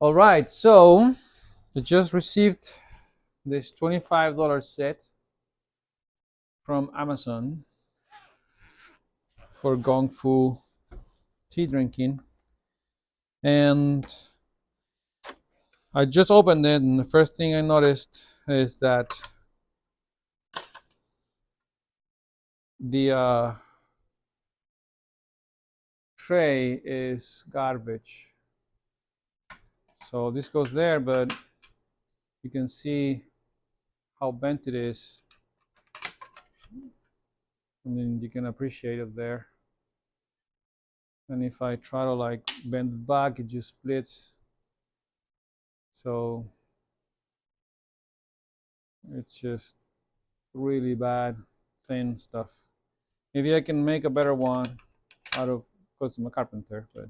All right, so I just received this $25 set from Amazon for Gong Fu tea drinking, and I just opened it, and the first thing I noticed is that the tray is garbage. So this goes there, but you can see how bent it is. I mean, you can appreciate it there. And if I try to like bend it back, it just splits. So it's just really bad, thin stuff. Maybe I can make a better one out of, because I'm a carpenter, but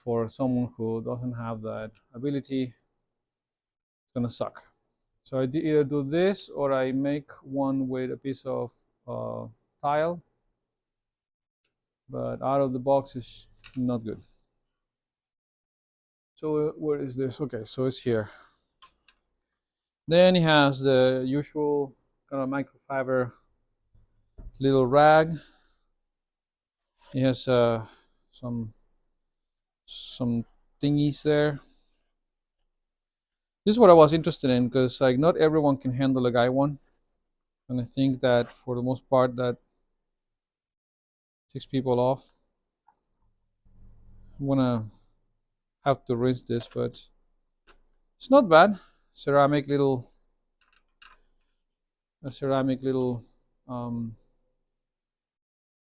for someone who doesn't have that ability, it's gonna suck. So I either do this or I make one with a piece of tile, but out of the box is not good. So where is this? Okay, so it's here. Then he has the usual kind of microfiber little rag. He has some thingies there. This is what I was interested in because like not everyone can handle a guy one, and I think that for the most part that takes people off. I'm gonna have to rinse this, but it's not bad. Ceramic little, a ceramic little um,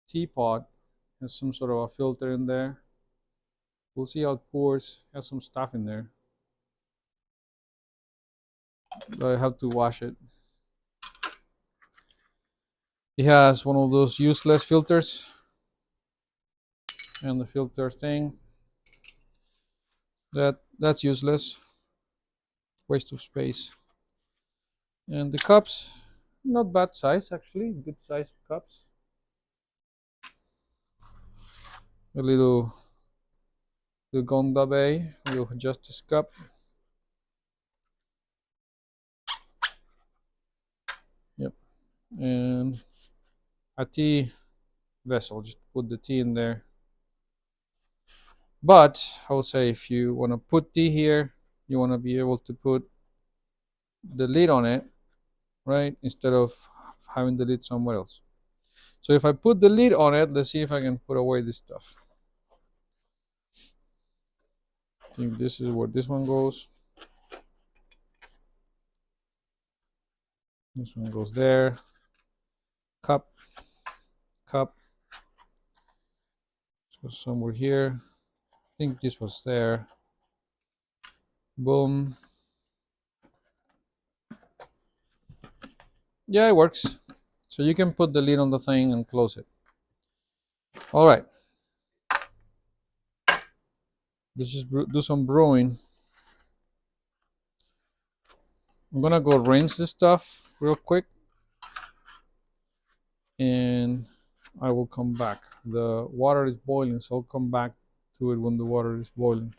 teapot has some sort of a filter in there. We'll see how it pours. Has some stuff in there, but I have to wash it. It has one of those useless filters, and the filter thing that's useless, waste of space. And the cups, not bad size actually, good size cups. A little the gong will adjust this cup. Yep, and a tea vessel. Just put the tea in there. But I would say if you want to put tea here, you want to be able to put the lid on it, right? Instead of having the lid somewhere else. So if I put the lid on it, let's see if I can put away this stuff. I think this is where this one goes. This one goes there. Cup, cup. So somewhere here. I think this was there. Boom. Yeah, it works. So you can put the lid on the thing and close it. All right. Let's just do some brewing. I'm gonna go rinse this stuff real quick, and I will come back. The water is boiling, so I'll come back to it when the water is boiling.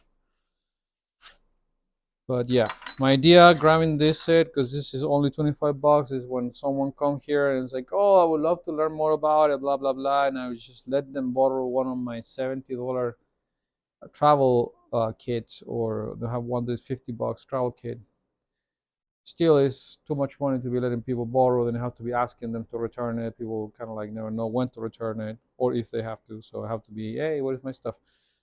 But yeah, my idea grabbing this set, because this is only 25 bucks, is when someone come here and it's like, oh, I would love to learn more about it, blah blah blah, and I would just let them borrow one of my $70 travel kits, or they have one that's 50 bucks travel kit. Still is too much money to be letting people borrow, then have to be asking them to return it. People kind of like never know when to return it or if they have to, so I have to be, hey, what is my stuff?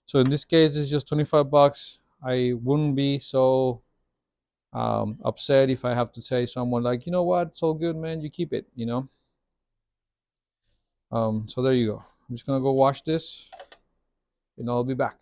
So in this case it's just 25 bucks. I wouldn't be so upset if I have to say someone like, you know what, it's all good, man, you keep it, you know. So there you go. I'm just gonna go wash this and I'll be back.